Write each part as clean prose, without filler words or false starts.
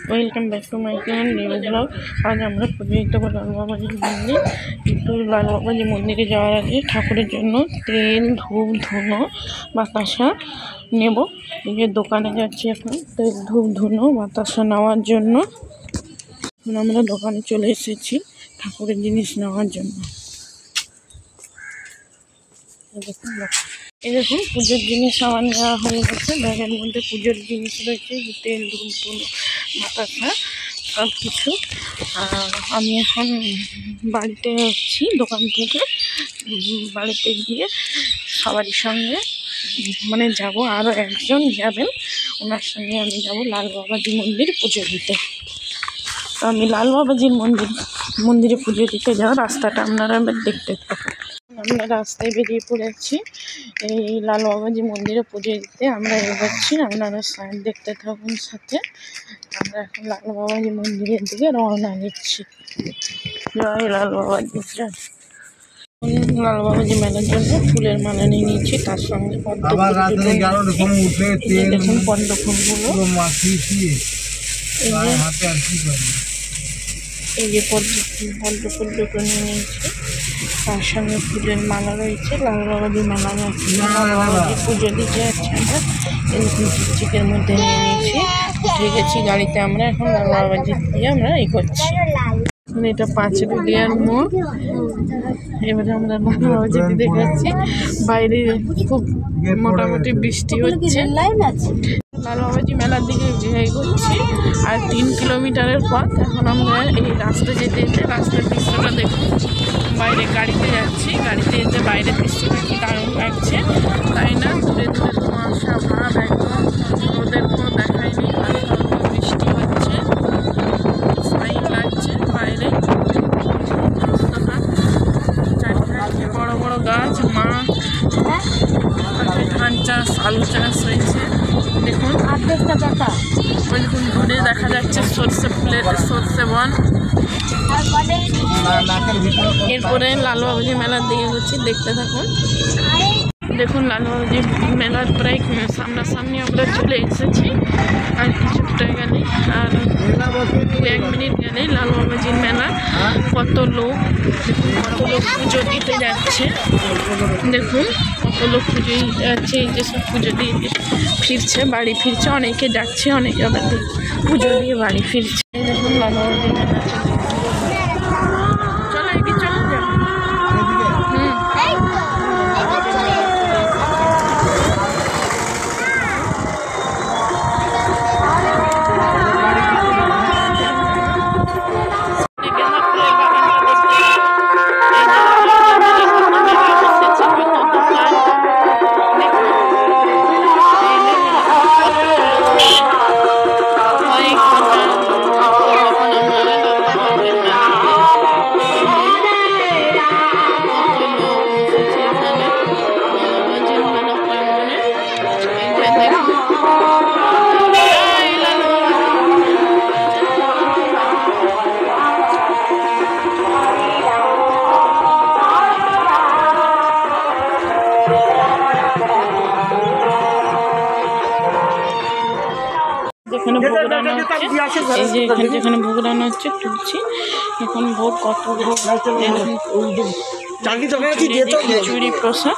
Welcome back to my channel new blog. আজ আমরা পুজো দেবো লালবাবাজি মন্দির। কিন্তু লালবাবাজি মন্দিরে যাওয়ার আগে ঠাকুরের জন্য তেল, ধূপ, ধুনো, বাতাসা নেব। এই যে দোকানে যাচ্ছি এখন তেল, ধূপ, ধুনো, বাতাসা নেওয়ার জন্য। এখন আমরা দোকানে চলে এসেছি ঠাকুরের জিনিস নেওয়ার জন্য। এই দেখুন পুজোর জিনিস আমার নেওয়া হয়ে গেছে। ব্যাগের মধ্যে পুজোর জিনিস রয়েছে, তেল, ধূপ, ধুনো, বাতাসা সব কিছু। আর আমি এখন বাড়িতে যাচ্ছি দোকান থেকে। বাড়িতে গিয়ে সবারই সঙ্গে যাব, আরও একজন যাবেন, ওনার সঙ্গে আমি যাব লালবাবাজি মন্দির পুজো দিতে। তো আমি লালবাবাজির মন্দিরে পুজো দিতে যাওয়ার রাস্তাটা আপনারা দেখতে থাকুন। আমরা রাস্তায় বেরিয়ে পড়েছি এই লালবাবাজি মন্দিরে পুজো দিতে। আমরা এগোচ্ছি, আপনারা দেখতে থাকুন সাথে। আমরা এখন লালবাবাজি মন্দিরের দিকে রওনা দিচ্ছি। জয় লালবাবাজি জয়। লালবাবাজি মেলার জন্য ফুলের মালা নিয়ে নিয়েছি, তার সঙ্গে দেখুন পদ্ম ফুলগুলো, এই যে পদ্ম ফুল দুটো নিয়ে নিয়েছি, তার সঙ্গে ফুলের মালা রয়েছে। লালবাবাজি মেলা যাচ্ছে, লালবাবাজি পুজো দিতে যাচ্ছে। আমরা এরকম চিকের মধ্যে নিয়ে নিয়েছি, উঠে গেছি গাড়িতে। আমরা এখন লালবাবাজি দিয়ে আমরা এগোচ্ছি। এটা 5 রুলিয়ার মোড়। এবারে আমরা লালবাবাজি দিতে যাচ্ছি। বাইরে খুব মোটামুটি বৃষ্টি হচ্ছে। লালবাবাজি মেলার দিকে এগোচ্ছি, আর 3 কিলোমিটারের পথ। এখন আমরা এই রাস্তা যেতে যেতে রাস্তার দৃশ্যটা দেখুন। বাইরে গাড়িতে যাচ্ছি, গাড়িতে যেতে বাইরের দৃশ্যটা কি দারুণ লাগছে, তাই না? দূরে দূরে কুয়াশা ভাব, একদম রোদের কোনো দেখাই নেই। বৃষ্টি হচ্ছে, ফাইন লাগছে বাইরে। চারিদিকে বড় বড় গাছ, মাঠ, ধান চাষ, আলু চাষ হয়েছে। দেখুন ওই দেখুন দূরে দেখা যাচ্ছে সর্ষে বন। এরপরে লালবাবাজি মেলার দিকে হচ্ছে, দেখতে থাকুন। দেখুন লালবাবাজি মেলার প্রায় সামনাসামনি আমরা চলে এসেছি। আর কিছুটা গেলে, আর 1 মিনিট গেলে লালবাবাজির মেলা। কত লোক পুজো দিতে যাচ্ছে। দেখুন কত লোক পুজো দিতে যাচ্ছে। এই যে সব পুজো দিয়ে ফিরছে, বাড়ি ফিরছে। অনেকে যাচ্ছে, অনেকে আবার পুজো দিয়ে বাড়ি ফিরছে। দেখুন লালবাবাজি মেলা চলো এগিয়ে চলে যাও। যেখানে ভোগ রান্না হচ্ছে, এই যে এখানে যেখানে ভোগ রান্না হচ্ছে তুলছি। এখন ভোগ কত ভোগ, খিচুড়ি প্রসাদ।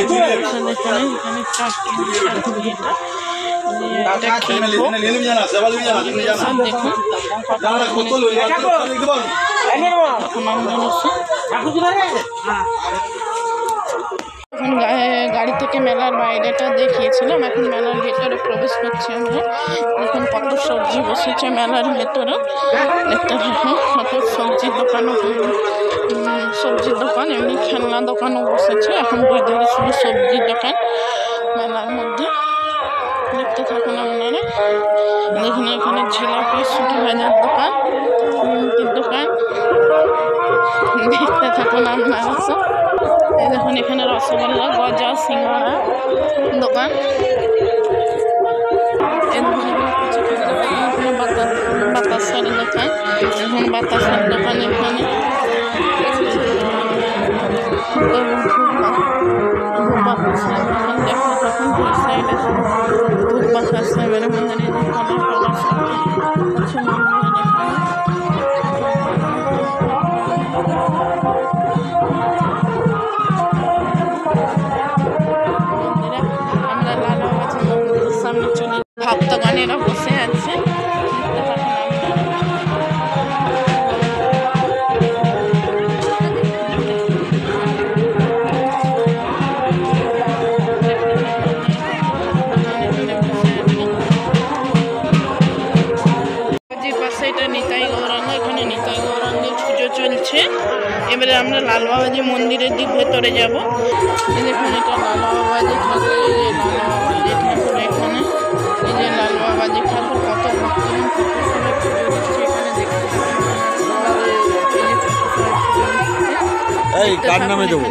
এখানে এখন গাড়ি থেকে মেলার বাইরেটা দেখিয়েছিলাম, এখন মেলার ভেতরে প্রবেশ করছি আমরা। এখন কত সবজি বসেছে মেলার ভেতরে, দেখতে থাকুন। কত সবজির দোকান, এমনি খেলনা দোকানও বসেছে। এখন দুই শুধু সবজির দোকান মেলার মধ্যে, দেখতে থাকুন আপনারা। দেখুন এখানে ঝিলাপি, সুটি ভাজার দোকান, নিমকির দোকান, দেখতে থাকুন আপনারা সব। এই দেখুন এখানে রসগোল্লা, গজা, সিঙ্গাড়া দোকান। বাতাসার দোকান, এখন বাতাসার দোকান। এখানে বাতাসা, দেখতে থাকুন দুই সাইডে ধূপ বাতাসা, মানে দোকানেরা বসে আছে। পাশে এটা নিতাই গৌরাঙ্গ, এখানে নিতাই গৌরাঙ্গের পুজো চলছে। এবারে আমরা লালবাবাজি মন্দিরের দিক ভেতরে যাব। দেখুন এটা লালবাবাজি ঠাকুর, এই যে লালবাবাজি ঠাকুর এখানে, এই যে লালবাবাজি ঠাকুর, কত ভক্তজন কত সবাই পুজো দিচ্ছে এখানে দেখতে পাচ্ছেন। এই কার নামে দেবো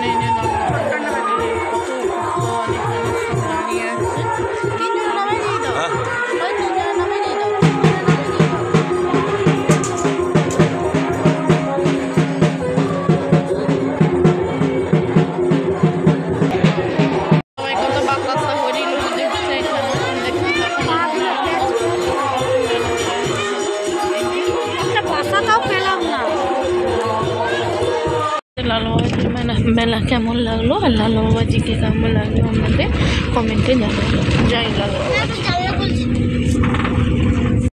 লালবাবাজির মেলা কেমন লাগলো আর লালবাবাজিকে কেমন লাগলো আমাদের কমেন্টে জানাবেন। জয় লালবাবাজি।